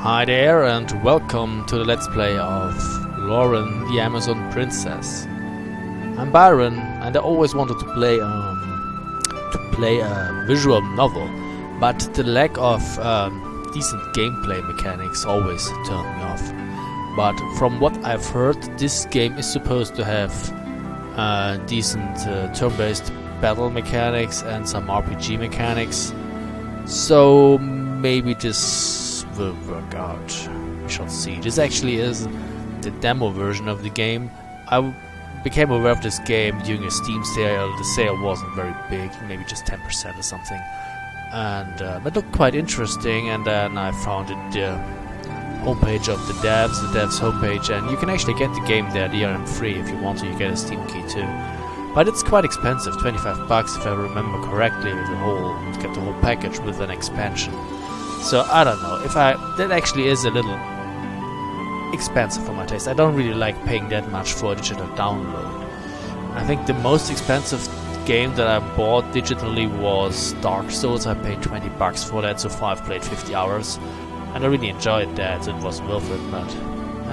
Hi there and welcome to the Let's Play of Loren, the Amazon Princess. I'm Byron and I always wanted to play a visual novel, but the lack of decent gameplay mechanics always turned me off. But from what I've heard, this game is supposed to have decent turn-based battle mechanics and some RPG mechanics, so maybe this will work out. We shall see. This actually is the demo version of the game. I became aware of this game during a Steam sale. The sale wasn't very big, maybe just 10% or something, and it looked quite interesting. And then I found it the homepage of the devs homepage, and you can actually get the game there DRM-free if you want to. You get a Steam key too, but it's quite expensive, 25 bucks if I remember correctly. With get the whole package with an expansion. So I don't know if that actually is a little expensive for my taste. I don't really like paying that much for a digital download. I think the most expensive game that I bought digitally was Dark Souls. I paid 20 bucks for that, so far I've played 50 hours. And I really enjoyed that, so it was worth it, but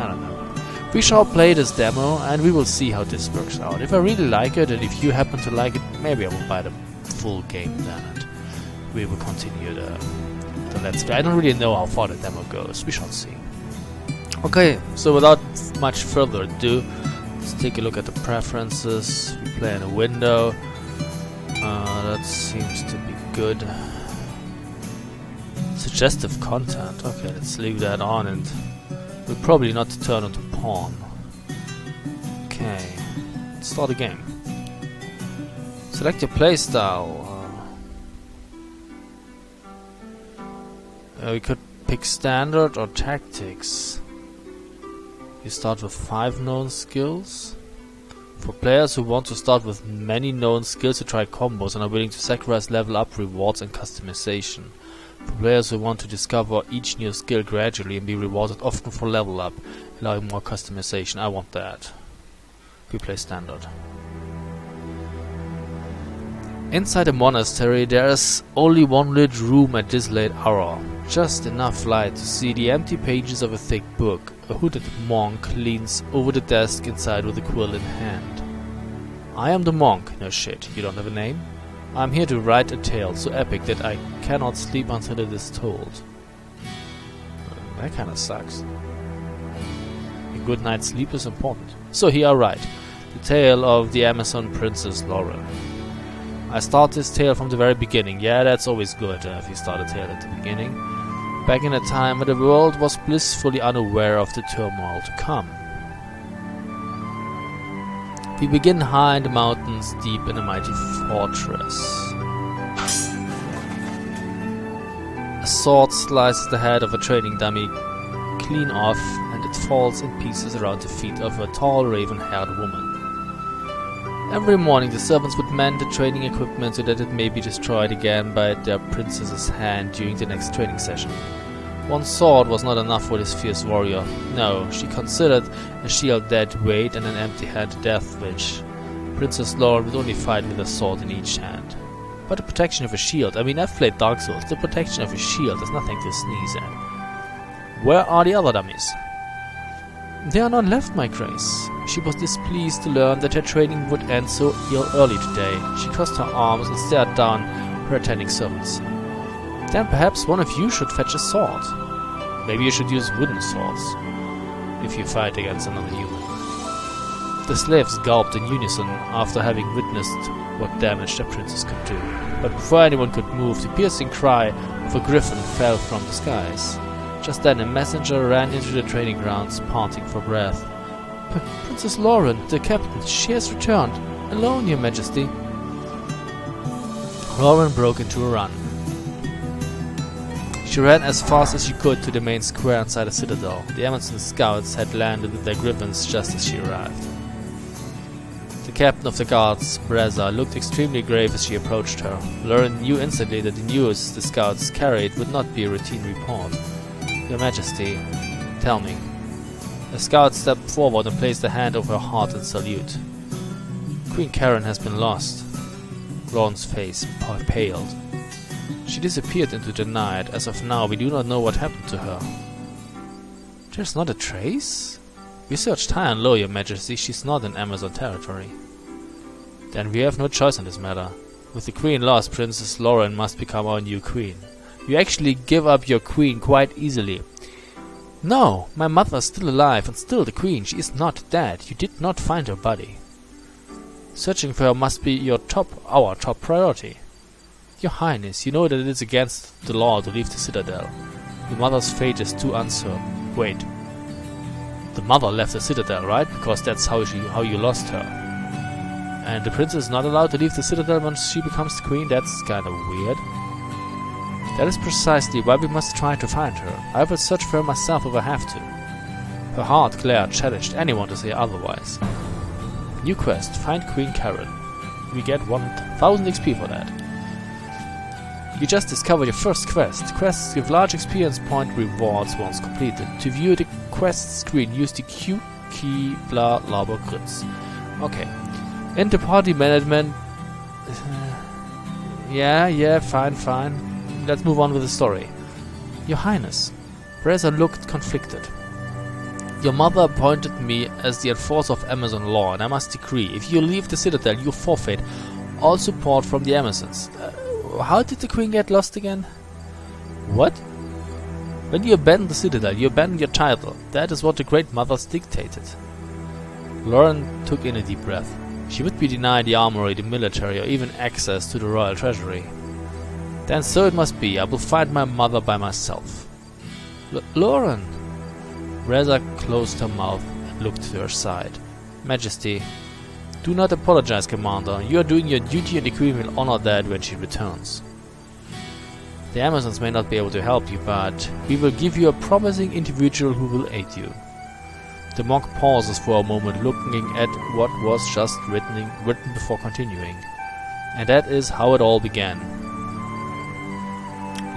I don't know. We shall play this demo and we will see how this works out. If I really like it and if you happen to like it, maybe I will buy the full game then and we will continue the Let's Play. I don't really know how far the demo goes. We shall see. Okay, so without much further ado, let's take a look at the preferences. We play in a window. That seems to be good. Suggestive content. Okay, let's leave that on, and we'll probably not turn into pawn. Okay, let's start the game. Select your playstyle. We could pick standard or tactics. You start with 5 known skills. For players who want to start with many known skills to try combos and are willing to sacrifice level up rewards and customization. For players who want to discover each new skill gradually and be rewarded often for level up, allowing more customization. I want that. We play standard. Inside a monastery there is only one lit room at this late hour. Just enough light to see the empty pages of a thick book. A hooded monk leans over the desk inside with a quill in hand. I am the monk. No shit, you don't have a name? I'm here to write a tale so epic that I cannot sleep until it is told. That kinda sucks. A good night's sleep is important. So here I write. The tale of the Amazon Princess Loren. I start this tale from the very beginning. Yeah, that's always good if you start a tale at the beginning. Back in a time when the world was blissfully unaware of the turmoil to come. We begin high in the mountains, deep in a mighty fortress. A sword slices the head of a trading dummy clean off, and it falls in pieces around the feet of a tall raven-haired woman. Every morning the servants would mend the training equipment so that it may be destroyed again by their princess's hand during the next training session. One sword was not enough for this fierce warrior. No, she considered a shield dead weight and an empty hand death wish. Princess Loren would only fight with a sword in each hand. But the protection of a shield, I mean, I've played Dark Souls, the protection of a shield is nothing to sneeze at. Where are the other dummies? There are none left, my grace. She was displeased to learn that her training would end so early today. She crossed her arms and stared down her attending servants. Then perhaps one of you should fetch a sword. Maybe you should use wooden swords, if you fight against another human. The slaves gulped in unison after having witnessed what damage their princess could do. But before anyone could move, the piercing cry of a griffin fell from the skies. Just then a messenger ran into the training grounds, panting for breath. Princess Loren, the captain, she has returned. Alone, your majesty. Loren broke into a run. She ran as fast as she could to the main square inside the citadel. The Amazon scouts had landed with their griffins just as she arrived. The captain of the guards, Breza, looked extremely grave as she approached her. Loren knew instantly that the news the scouts carried would not be a routine report. Your Majesty, tell me. The scout stepped forward and placed a hand over her heart in salute. Queen Karen has been lost. Loren's face paled. She disappeared into the night. As of now, we do not know what happened to her. There's not a trace? We searched high and low, Your Majesty. She's not in Amazon territory. Then we have no choice in this matter. With the queen lost, Princess Loren must become our new queen. You actually give up your queen quite easily. No, my mother is still alive and still the queen. She is not dead. You did not find her body. Searching for her must be our top priority. Your Highness, you know that it is against the law to leave the citadel. Your mother's fate is too uncertain. Wait. The mother left the citadel, right? Because that's how you lost her. And the princess is not allowed to leave the citadel once she becomes the queen? That's kind of weird. That is precisely why we must try to find her. I will search for her myself if I have to. Her heart, Claire, challenged anyone to say otherwise. New quest, find Queen Karen. We get 1000 XP for that. You just discovered your first quest. Quests give large experience point rewards once completed. To view the quest screen, use the Q key blah blah blah grits. Okay. Into party management. Yeah, fine. Let's move on with the story. Your Highness. Reza looked conflicted. Your mother appointed me as the enforcer of Amazon law, and I must decree, if you leave the citadel, you forfeit all support from the Amazons. How did the queen get lost again? What? When you abandon the citadel, you abandon your title. That is what the Great Mothers dictated. Loren took in a deep breath. She would be denied the armory, the military, or even access to the royal treasury. Then so it must be. I will find my mother by myself. Loren! Reza closed her mouth and looked to her side. Majesty, do not apologize, Commander. You are doing your duty and the Queen will honor that when she returns. The Amazons may not be able to help you, but we will give you a promising individual who will aid you. The monk pauses for a moment, looking at what was just written before continuing. And that is how it all began.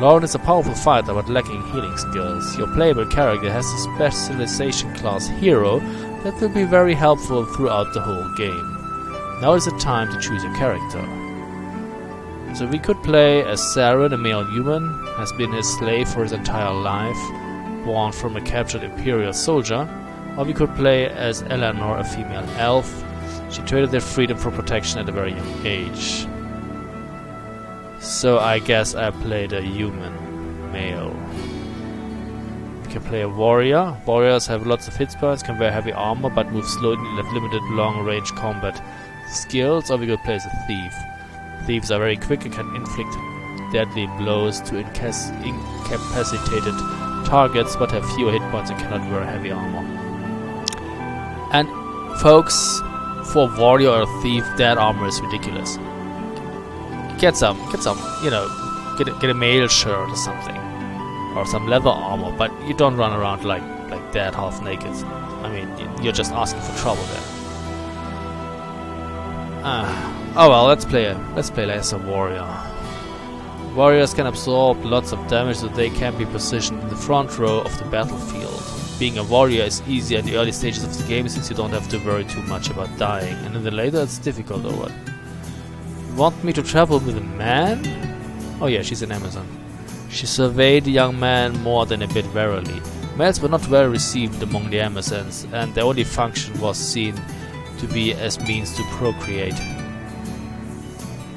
Loren is a powerful fighter but lacking healing skills. Your playable character has a specialization class hero that will be very helpful throughout the whole game. Now is the time to choose your character. So we could play as Saren, a male human, has been his slave for his entire life, born from a captured Imperial soldier, or we could play as Eleanor, a female elf. She traded their freedom for protection at a very young age. So I guess I played a human male. We can play a warrior. Warriors have lots of hit points, can wear heavy armor, but move slowly and have limited long-range combat skills, or we could play as a thief. Thieves are very quick and can inflict deadly blows to incapacitated targets, but have fewer hit points and cannot wear heavy armor. And folks, for a warrior or a thief, that armor is ridiculous. Get some, you know, get a mail shirt or something, or some leather armor, but you don't run around like that half naked. I mean, you're just asking for trouble there. Oh well, let's play as a warrior. Warriors can absorb lots of damage, so they can be positioned in the front row of the battlefield. Being a warrior is easier in the early stages of the game since you don't have to worry too much about dying, and in the later it's difficult or what? You want me to travel with a man? Oh yeah, she's an Amazon. She surveyed the young man more than a bit warily. Males were not well received among the Amazons, and their only function was seen to be as means to procreate.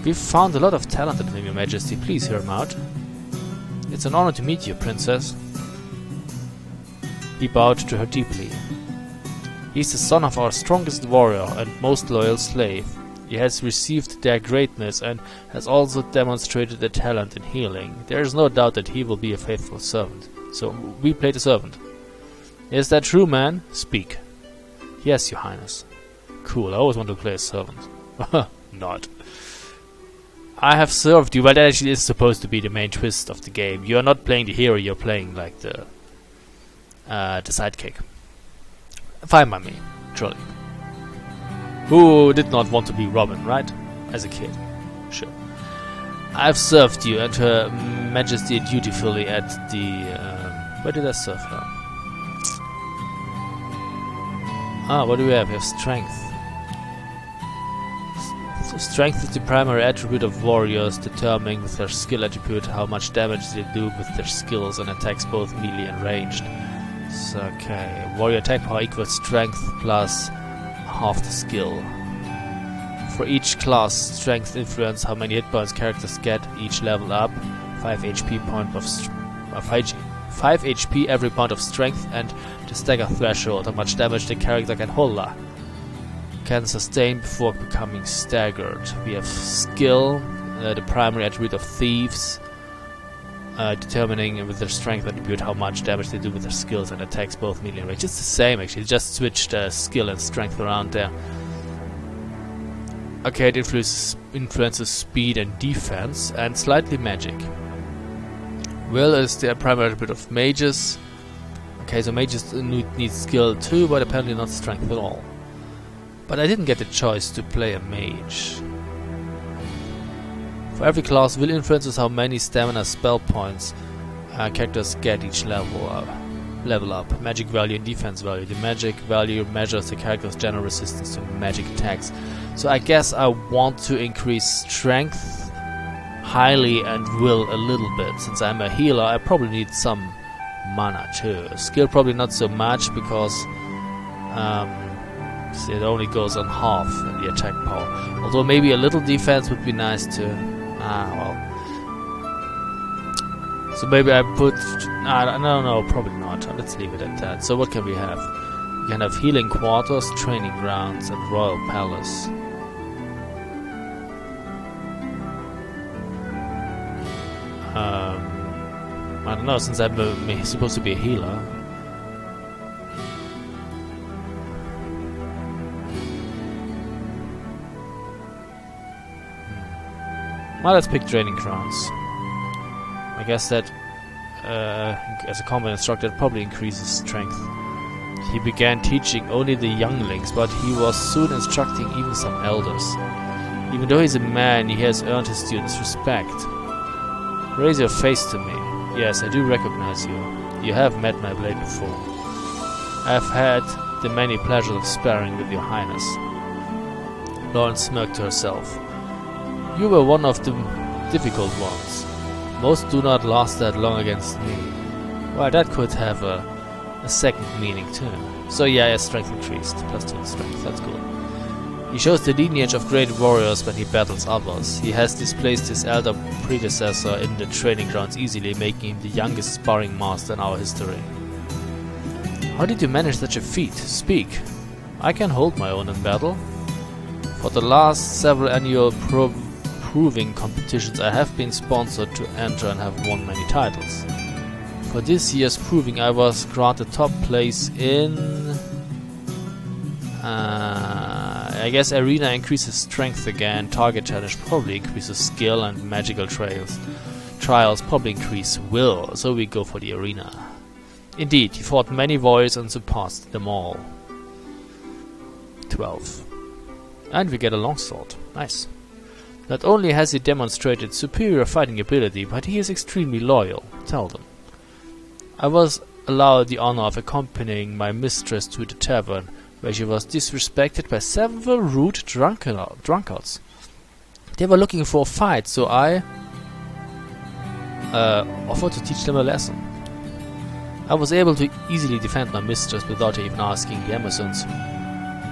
We've found a lot of talent in him, Your Majesty. Please hear him out. It's an honor to meet you, Princess. He bowed to her deeply. He's the son of our strongest warrior and most loyal slave. He has received their greatness and has also demonstrated a talent in healing. There is no doubt that he will be a faithful servant. So, we played a servant. Is that true, man? Speak. Yes, Your Highness. Cool, I always want to play a servant. Not. I have served you, but that actually is supposed to be the main twist of the game. You are not playing the hero, you're playing like the sidekick. Fine by me, truly. Who did not want to be Robin, right? As a kid. Sure. I've served you and Her Majesty dutifully at the... where did I serve her? What do we have? We have strength. Strength is the primary attribute of warriors, determining with their skill attribute how much damage they do with their skills and attacks both melee and ranged. So, okay. Warrior attack power equals strength plus half the skill. For each class, strength influence how many hit points characters get each level up. 5 HP point of 5 HP every point of strength, and the stagger threshold, how much damage the character can sustain before becoming staggered. We have skill, the primary attribute of thieves, determining with their strength attribute how much damage they do with their skills and attacks, both melee and range. It's the same actually, just switched skill and strength around there. Okay, it influences speed and defense, and slightly magic. Will is the primary attribute of mages. Okay, so mages need skill too, but apparently not strength at all. But I didn't get the choice to play a mage. For every class, will influences how many stamina spell points characters get each level up. Magic value and defense value. The magic value measures the character's general resistance to magic attacks. So I guess I want to increase strength highly and will a little bit. Since I'm a healer, I probably need some mana too. Skill probably not so much because see, it only goes on half in the attack power. Although maybe a little defense would be nice too. Well. So maybe I put... no, probably not. Let's leave it at that. So what can we have? We can have healing quarters, training grounds, and royal palace. I don't know, since I'm supposed to be a healer. Well, let's pick training grounds. I guess that as a combat instructor it probably increases strength. He began teaching only the younglings, but he was soon instructing even some elders. Even though he's a man, he has earned his students' respect. Raise your face to me. Yes, I do recognize you. You have met my blade before. I've had the many pleasures of sparring with your highness. Loren smirked to herself. You were one of the difficult ones. Most do not last that long against me. Well, that could have a second meaning too. So yeah, his strength increased. +2 in strength, that's cool. He shows the lineage of great warriors when he battles others. He has displaced his elder predecessor in the training grounds easily, making him the youngest sparring master in our history. How did you manage such a feat? Speak. I can hold my own in battle. For the last several annual proving competitions I have been sponsored to enter and have won many titles. For this year's proving I was granted top place in... I guess arena increases strength again, target challenge probably increases skill, and magical trials probably increase will, so we go for the arena. Indeed, he fought many warriors and surpassed them all. 12. And we get a longsword. Nice. Not only has he demonstrated superior fighting ability, but he is extremely loyal. Tell them. I was allowed the honor of accompanying my mistress to the tavern, where she was disrespected by several rude drunkards. They were looking for a fight, so I offered to teach them a lesson. I was able to easily defend my mistress without even asking. The Amazons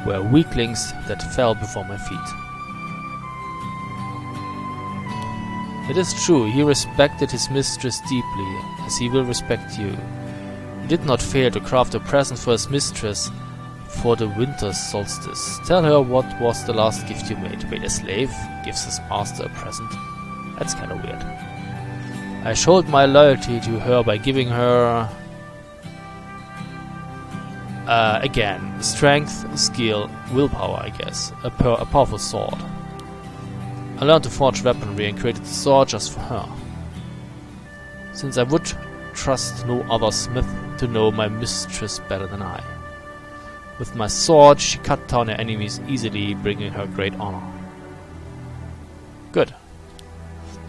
were weaklings that fell before my feet. It is true, he respected his mistress deeply, as he will respect you. He did not fail to craft a present for his mistress for the winter solstice. Tell her what was the last gift you made. Wait, a slave gives his master a present? That's kinda weird. I showed my loyalty to her by giving her... again, strength, skill, willpower, I guess. A powerful sword. I learned to forge weaponry and created the sword just for her. Since I would trust no other smith to know my mistress better than I. With my sword, she cut down her enemies easily, bringing her great honor. Good.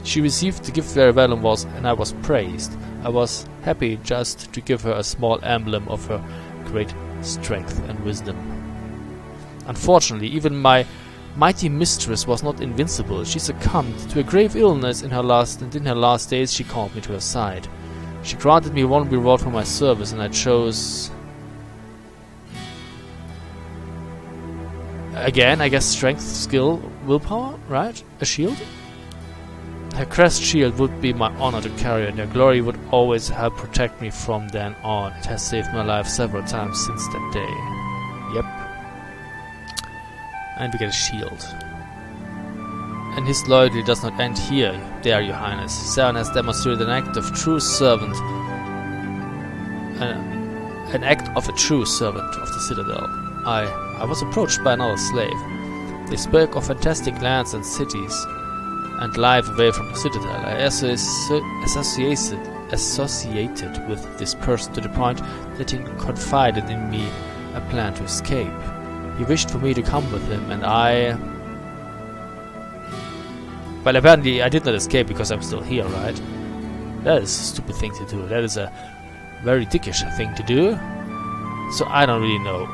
She received the gift very well and I was praised. I was happy just to give her a small emblem of her great strength and wisdom. Unfortunately, even my mighty mistress was not invincible. She succumbed to a grave illness in her last days. She called me to her side. She granted me one reward for my service, and I chose... Again, I guess strength, skill, willpower, right? A shield? Her crest shield would be my honor to carry, and her glory would always help protect me from then on. It has saved my life several times since that day. Yep. And we get a shield. And his loyalty does not end here, there, your highness. Saren has demonstrated an act of true servant. An act of a true servant of the Citadel. I was approached by another slave. They spoke of fantastic lands and cities, and life away from the Citadel. I associated with this person to the point that he confided in me a plan to escape. He wished for me to come with him, and I... Well, apparently I did not escape because I'm still here, right? That is a stupid thing to do. That is a very dickish thing to do. So I don't really know.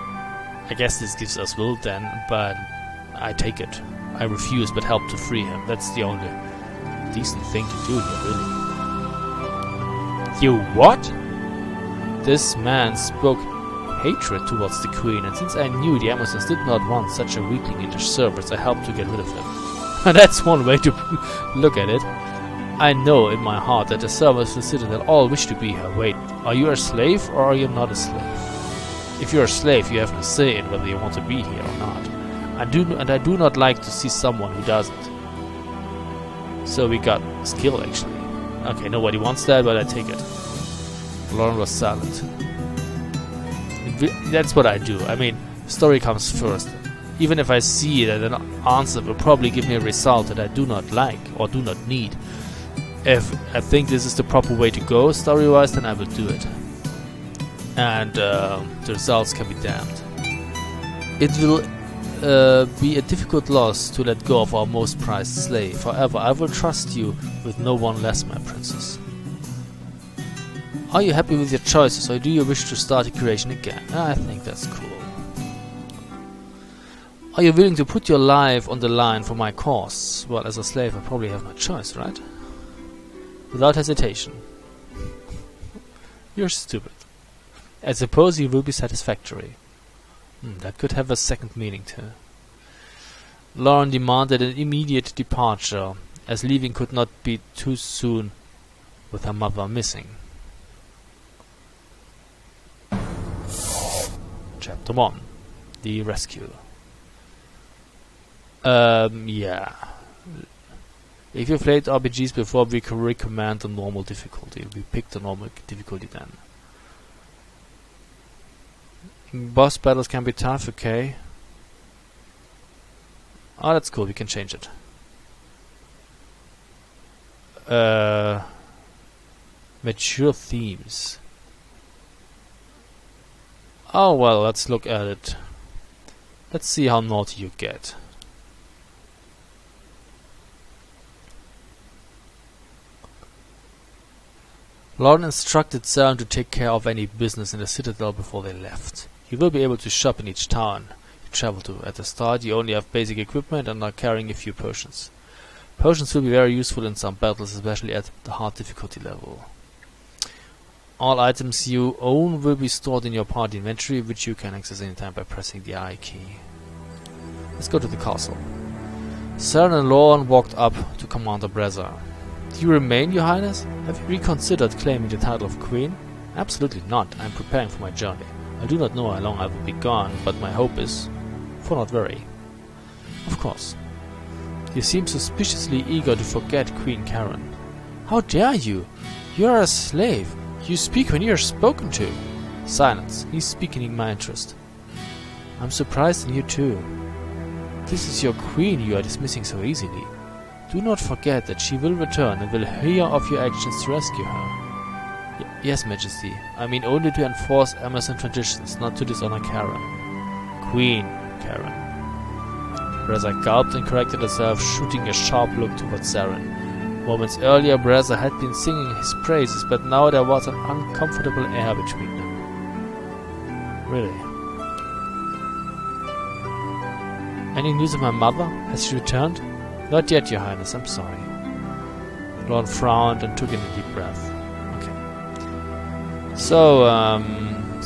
I guess this gives us will then, but I take it. I refuse but help to free him. That's the only decent thing to do here, really. You what? This man spoke hatred towards the queen, and since I knew the Amazons did not want such a weakling in their service, I helped to get rid of him. That's one way to look at it. I know in my heart that the servants of the Citadel all wish to be here. Wait, are you a slave or are you not a slave? If you're a slave, you have no say in whether you want to be here or not. I do not like to see someone who doesn't. So we got skill, actually. Okay, nobody wants that, but I take it. Loren was silent. That's what I do. I mean, story comes first. Even if I see that an answer will probably give me a result that I do not like or do not need. If I think this is the proper way to go story-wise, then I will do it. And the results can be damned. It will be a difficult loss to let go of our most prized slave. However, I will trust you with no one less, my princess. Are you happy with your choices, or do you wish to start a creation again? I think that's cool. Are you willing to put your life on the line for my cause? Well, as a slave, I probably have no choice, right? Without hesitation. You're stupid. I suppose you will be satisfactory. That could have a second meaning too. Loren demanded an immediate departure, as leaving could not be too soon with her mother missing. Chapter 1. The Rescue. Yeah. If you've played RPGs before, we can recommend the normal difficulty. We picked the normal difficulty then. Boss battles can be tough, okay. Oh, that's cool, we can change it. Mature themes. Oh well, let's look at it. Let's see how naughty you get. Loren instructed Saren to take care of any business in the Citadel before they left. You will be able to shop in each town you travel to. At the start, you only have basic equipment and are carrying a few potions. Potions will be very useful in some battles, especially at the hard difficulty level. All items you own will be stored in your party inventory, which you can access anytime by pressing the I key. Let's go to the castle. Saren and Loren walked up to Commander Brezza. Do you remain, your highness? Have you reconsidered claiming the title of queen? Absolutely not. I am preparing for my journey. I do not know how long I will be gone, but my hope is for not very. Of course. You seem suspiciously eager to forget Queen Karen. How dare you? You are a slave. You speak when you are spoken to. Silence. He's speaking in my interest. I'm surprised in you too. This is your queen you are dismissing so easily. Do not forget that she will return and will hear of your actions to rescue her. Yes, Majesty. I mean only to enforce Amazon traditions, not to dishonor Karen. Queen Karen. Brezza gulped and corrected herself, shooting a sharp look towards Saren. Moments earlier, Brezza had been singing his praises, but now there was an uncomfortable air between them. Really? Any news of my mother? Has she returned? Not yet, your highness, I'm sorry. Loren frowned and took in a deep breath. Okay. So,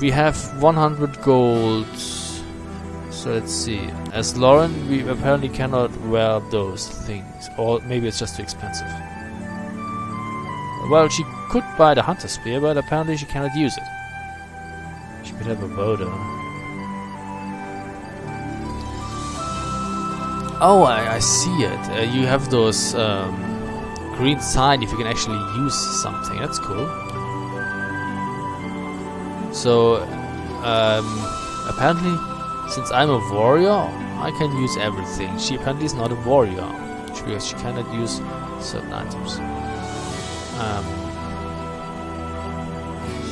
we have 100 gold. So let's see. As Loren, we apparently cannot wear those things. Or maybe it's just too expensive. Well, she could buy the hunter spear, but apparently she cannot use it. She could have a bow though. Oh, I see it. You have those green sign if you can actually use something. That's cool. So, apparently, since I'm a warrior, I can use everything. She apparently is not a warrior, because she cannot use certain items.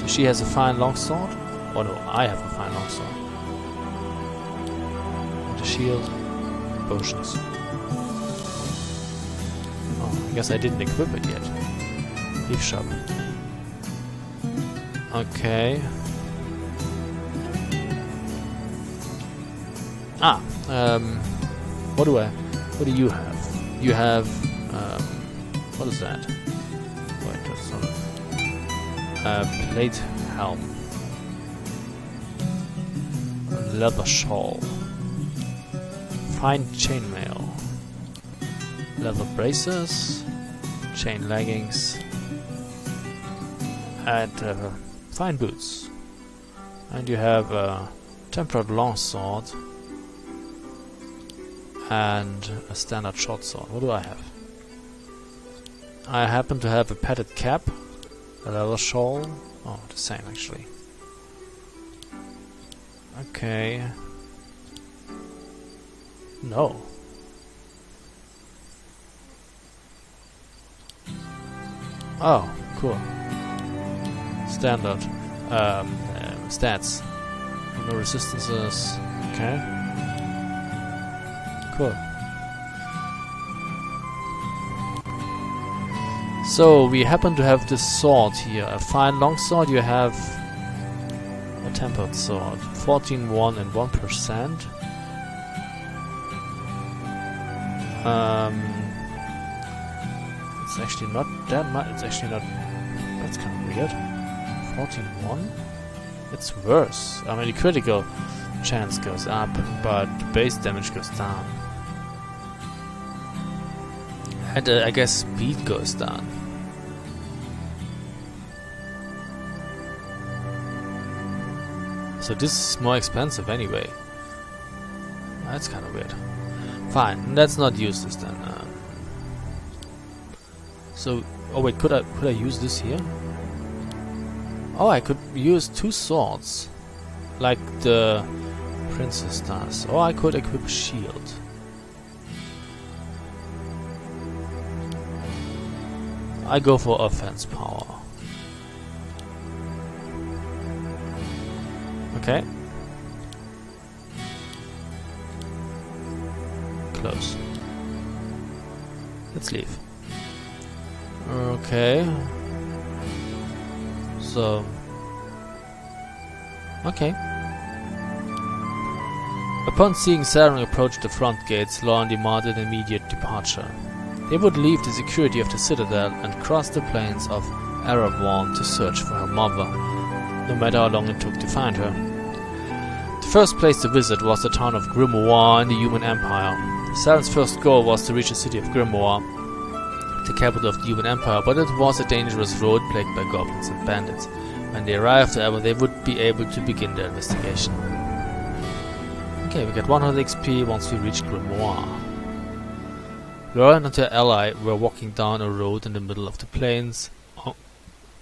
So she has a fine longsword. Oh no, I have a fine longsword. And a shield, potions. Oh, I guess I didn't equip it yet. Leaf shop. Okay. What do you have? You have, what is that? Wait, that's not a plate helm. A leather shawl. Fine chainmail. Leather braces. Chain leggings. And fine boots. And you have a tempered longsword. And a standard short sword. What do I have? I happen to have a padded cap, a leather shawl. Oh, the same actually. Okay. No. Oh, cool. Standard. Stats. No resistances. Okay. Cool. So we happen to have this sword here. A fine longsword. You have a tempered sword. 14, 1 and 1%. It's actually not that much. It's actually not. That's kind of weird. 14, 1. It's worse. I mean, the critical chance goes up, but the base damage goes down. And I guess speed goes down. So this is more expensive anyway. That's kind of weird. Fine, let's not use this then. So, oh wait, could I use this here? Oh, I could use two swords, like the princess does. Or I could equip a shield. I go for offense power. Okay. Close. Let's leave. Okay. So. Okay. Upon seeing Saren approach the front gates, Loren demanded immediate departure. They would leave the security of the citadel and cross the plains of Erevan to search for her mother, no matter how long it took to find her. The first place to visit was the town of Grimoire in the Human Empire. Saren's first goal was to reach the city of Grimoire, the capital of the Human Empire, but it was a dangerous road plagued by goblins and bandits. When they arrived, however, they would be able to begin their investigation. Okay, we get 100 XP once we reach Grimoire. Loren and her ally were walking down a road in the middle of the plains,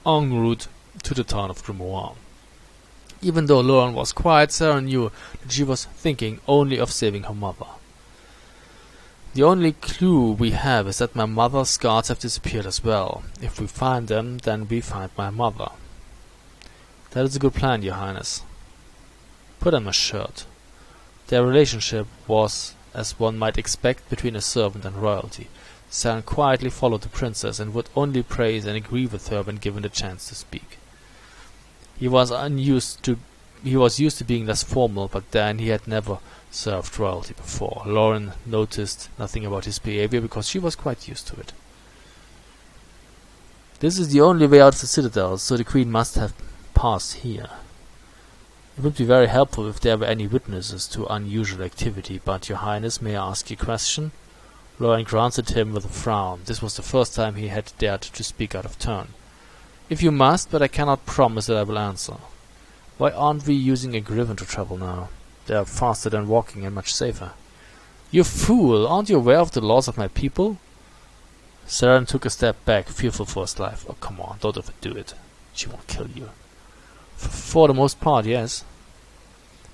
en route to the town of Grimoire. Even though Loren was quiet, Saren knew that she was thinking only of saving her mother. The only clue we have is that my mother's guards have disappeared as well. If we find them, then we find my mother. That is a good plan, Your Highness. Put on my shirt. Their relationship was as one might expect between a servant and royalty. Saren quietly followed the princess and would only praise and agree with her when given the chance to speak. He was used to being less formal, but then he had never served royalty before. Loren noticed nothing about his behavior because she was quite used to it. This is the only way out of the citadel, so the queen must have passed here. It would be very helpful if there were any witnesses to unusual activity, but, Your Highness, may I ask you a question? Loren glanced at him with a frown. This was the first time he had dared to speak out of turn. If you must, but I cannot promise that I will answer. Why aren't we using a griffin to travel now? They are faster than walking and much safer. You fool! Aren't you aware of the laws of my people? Saren took a step back, fearful for his life. Oh, come on, don't overdo it. She won't kill you. For the most part, yes.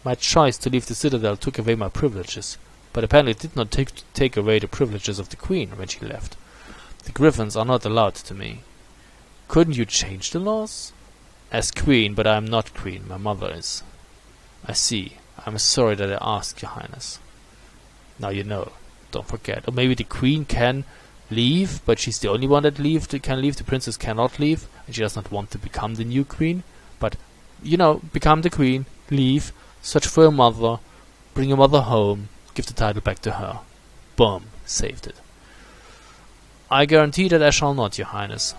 My choice to leave the citadel took away my privileges, but apparently it did not take away the privileges of the queen when she left. The griffins are not allowed to me. Couldn't you change the laws? As queen, but I am not queen. My mother is. I see. I am sorry that I asked, Your Highness. Now you know. Don't forget. Or maybe the queen can leave, but she's the only one that can leave. The princess cannot leave, and she does not want to become the new queen. But, you know, become the queen, leave, search for your mother, bring your mother home, give the title back to her. Boom. Saved it. I guarantee that I shall not, Your Highness.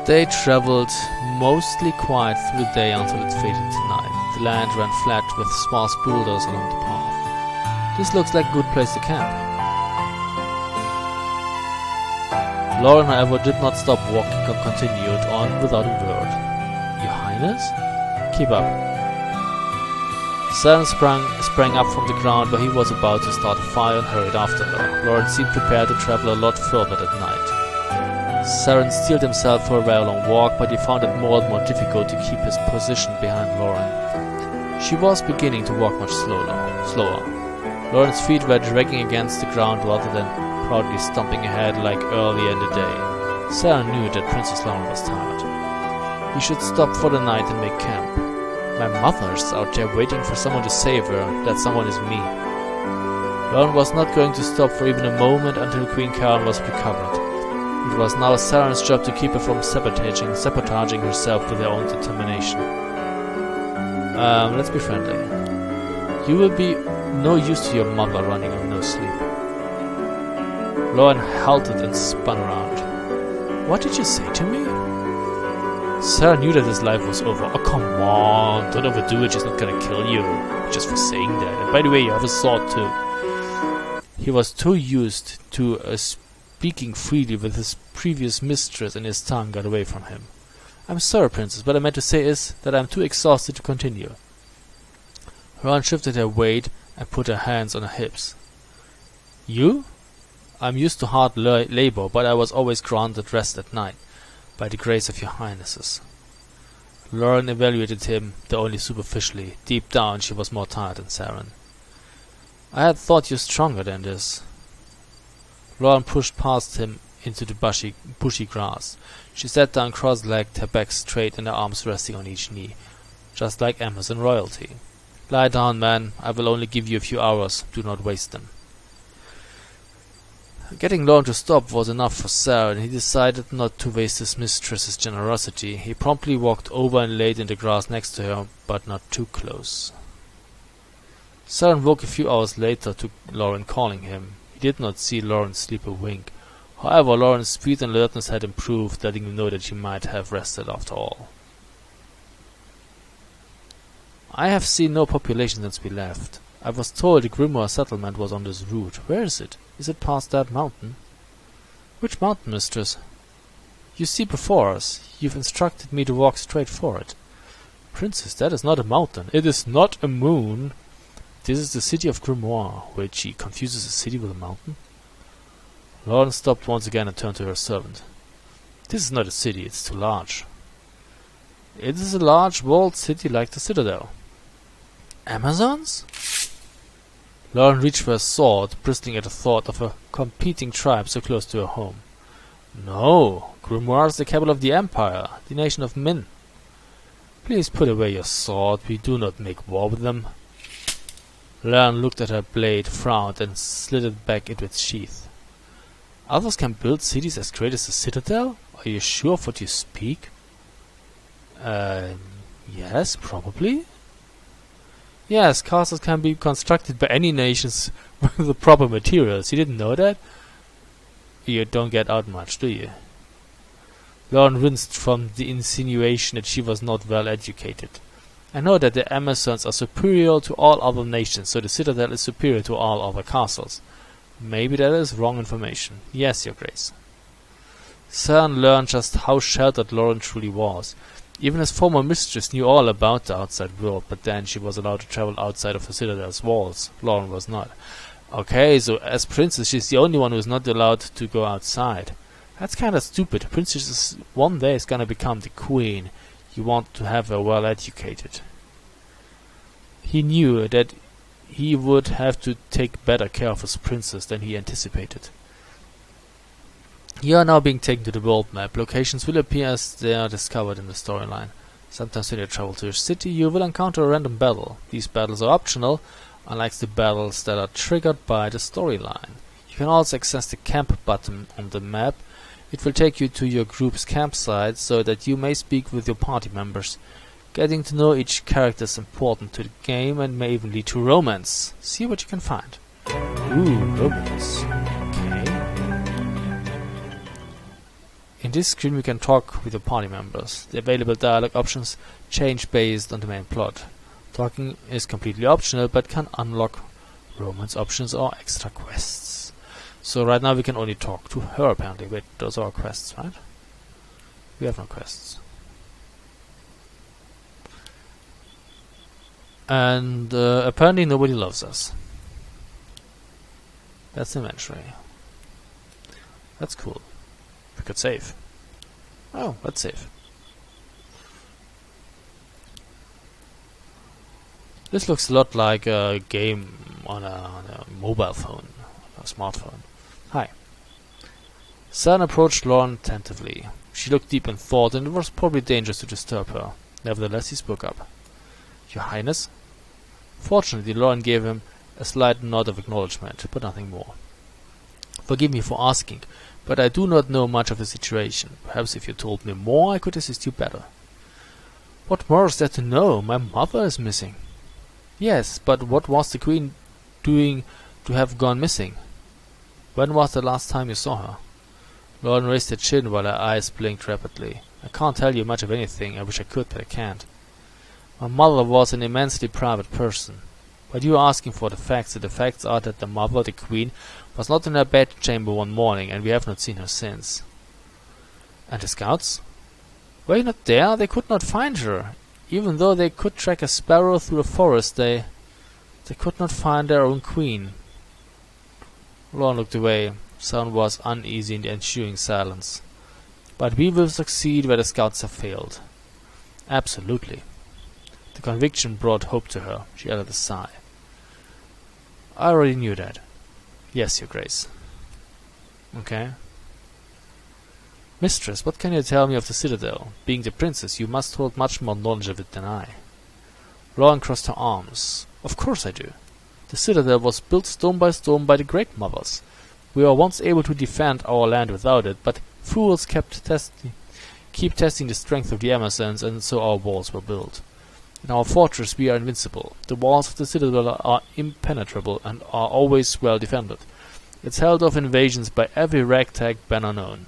They travelled mostly quiet through the day until it faded to night. The land ran flat with sparse boulders along the path. This looks like a good place to camp. Loren, however, did not stop walking and continued on without a word. Your Highness? Keep up. Saren sprang up from the ground where he was about to start a fire and hurried after her. Loren seemed prepared to travel a lot further that night. Saren steeled himself for a very long walk, but he found it more and more difficult to keep his position behind Loren. She was beginning to walk much slower. Loren's feet were dragging against the ground rather than proudly stomping ahead like earlier in the day. Saren knew that Princess Loren was tired. He should stop for the night and make camp. My mother's out there waiting for someone to save her. That someone is me. Loren was not going to stop for even a moment until Queen Karen was recovered. It was now Saren's job to keep her from sabotaging herself with her own determination. Let's be friendly. You will be no use to your mother running on no sleep. Loren halted and spun around. What did you say to me? Saren knew that his life was over. Oh, come on, don't overdo it, she's not gonna kill you. Just for saying that. And by the way, you have a sword too. He was too used to speaking freely with his previous mistress, and his tongue got away from him. I'm sorry, Princess, what I meant to say is that I'm too exhausted to continue. Loren shifted her weight and put her hands on her hips. You? I'm used to hard labor, but I was always granted rest at night, by the grace of your highnesses. Loren evaluated him, though only superficially. Deep down she was more tired than Saren. I had thought you stronger than this. Loren pushed past him into the bushy grass. She sat down cross-legged, her back straight and her arms resting on each knee, just like Amazon royalty. Lie down, man. I will only give you a few hours. Do not waste them. Getting Loren to stop was enough for Saren. He decided not to waste his mistress's generosity. He promptly walked over and laid in the grass next to her, but not too close. Saren woke a few hours later to Loren calling him. He did not see Loren sleep a wink. However, Loren's speed and alertness had improved, letting him know that she might have rested after all. I have seen no population since we left. I was told the Grimoire settlement was on this route. Where is it? Is it past that mountain? Which mountain, mistress? You see before us. You've instructed me to walk straight for it. Princess, that is not a mountain. It is not a moon. This is the city of Grimoire. Wait, she confuses a city with a mountain? Loren stopped once again and turned to her servant. This is not a city, it's too large. It is a large walled city like the citadel. Amazons? Loren reached for a sword, bristling at the thought of a competing tribe so close to her home. No, Grimoire is the capital of the Empire, the nation of Min. Please put away your sword, we do not make war with them. Loren looked at her blade, frowned, and slid it back into its sheath. Others can build cities as great as the Citadel? Are you sure of what you speak? Yes, probably. Yes, castles can be constructed by any nations with the proper materials. You didn't know that? You don't get out much, do you? Loren winced from the insinuation that she was not well educated. I know that the Amazons are superior to all other nations, so the citadel is superior to all other castles. Maybe that is wrong information. Yes, Your Grace. Cern learned just how sheltered Loren truly was. Even his former mistress knew all about the outside world, but then she was allowed to travel outside of the citadel's walls. Loren was not. Okay, so as princess, she's the only one who's not allowed to go outside. That's kinda stupid. A princess is one day is gonna become the queen. You want to have her well educated. He knew that he would have to take better care of his princess than he anticipated. You are now being taken to the world map. Locations will appear as they are discovered in the storyline. Sometimes when you travel to a city, you will encounter a random battle. These battles are optional, unlike the battles that are triggered by the storyline. You can also access the camp button on the map. It will take you to your group's campsite so that you may speak with your party members. Getting to know each character is important to the game and may even lead to romance. See what you can find. Ooh, romance. Okay. In this screen we can talk with your party members. The available dialogue options change based on the main plot. Talking is completely optional but can unlock romance options or extra quests. So right now we can only talk to her apparently. Wait, those are our quests, right? We have no quests. And apparently nobody loves us. That's inventory. That's cool. We could save. Oh, let's save. This looks a lot like a game on a mobile phone, a smartphone. Hi. Cern approached Loren attentively. She looked deep in thought, and it was probably dangerous to disturb her. Nevertheless, he spoke up. Your Highness? Fortunately, Loren gave him a slight nod of acknowledgement, but nothing more. Forgive me for asking, but I do not know much of the situation. Perhaps if you told me more, I could assist you better. What more is there to know? My mother is missing. Yes, but what was the Queen doing to have gone missing? When was the last time you saw her? Loren raised her chin while her eyes blinked rapidly. I can't tell you much of anything. I wish I could, but I can't. My mother was an immensely private person. But you are asking for the facts, and the facts are that the mother, the Queen, was not in her bedchamber one morning, and we have not seen her since. And the scouts? Were you not there? They could not find her. Even though they could track a sparrow through the forest, they could not find their own queen. Loren looked away. Cern was uneasy in the ensuing silence. But we will succeed where the scouts have failed. Absolutely. The conviction brought hope to her. She uttered a sigh. I already knew that. Yes, Your Grace. Okay. Mistress, what can you tell me of the citadel? Being the princess, you must hold much more knowledge of it than I. Loren crossed her arms. Of course I do. The citadel was built stone by the Great Mothers. We were once able to defend our land without it, but fools keep testing the strength of the Amazons, and so our walls were built. In our fortress we are invincible. The walls of the citadel are impenetrable and are always well defended. It's held off invasions by every ragtag banner known.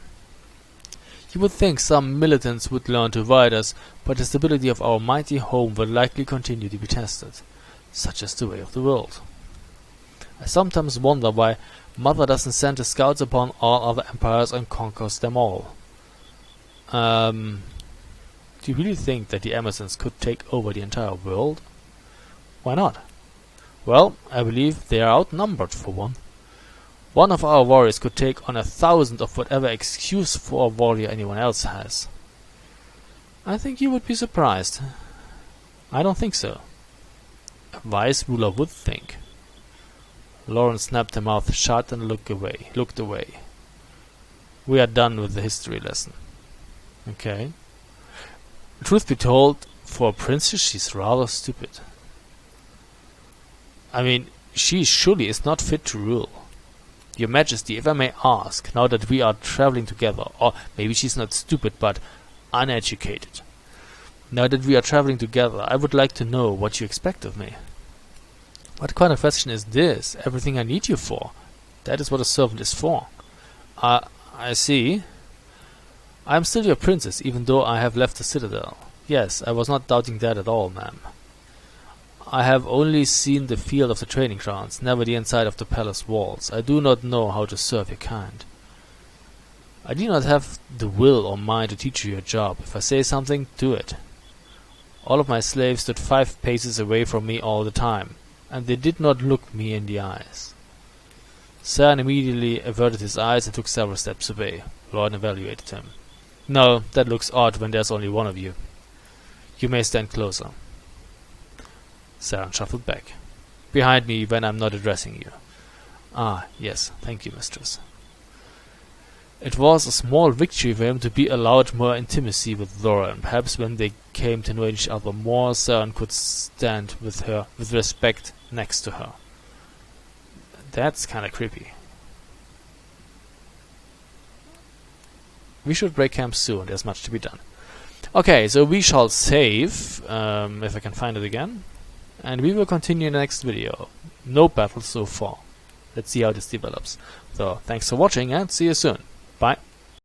You would think some militants would learn to avoid us, but the stability of our mighty home will likely continue to be tested. Such is the way of the world. I sometimes wonder why Mother doesn't send the scouts upon all other empires and conquers them all. Do you really think that the Amazons could take over the entire world? Why not? Well, I believe they are outnumbered for one. One of our warriors could take on 1,000 of whatever excuse for a warrior anyone else has. I think you would be surprised. I don't think so. A wise ruler would think. Loren snapped her mouth shut and looked away. We are done with the history lesson. Okay. Truth be told, for a princess she's rather stupid. I mean, she surely is not fit to rule. Your Majesty, if I may ask, now that we are traveling together, or maybe she's not stupid but uneducated. Now that we are traveling together, I would like to know what you expect of me. What kind of question is this? Everything I need you for. That is what a servant is for. I see. I am still your princess, even though I have left the citadel. Yes, I was not doubting that at all, ma'am. I have only seen the field of the training grounds, never the inside of the palace walls. I do not know how to serve your kind. I do not have the will or mind to teach you your job. If I say something, do it. All of my slaves stood 5 paces away from me all the time, and they did not look me in the eyes. Saren immediately averted his eyes and took several steps away. Loren evaluated him. No, that looks odd when there's only one of you. You may stand closer. Saren shuffled back. Behind me when I'm not addressing you. Ah, yes, thank you, mistress. It was a small victory for him to be allowed more intimacy with Loren. Perhaps when they came to know each other more, Saren could stand with her, with respect, next to her. That's kinda creepy. We should break camp soon, there's much to be done. Okay, so we shall save, if I can find it again. And we will continue in the next video. No battles so far. Let's see how this develops. So, thanks for watching and see you soon. Bye.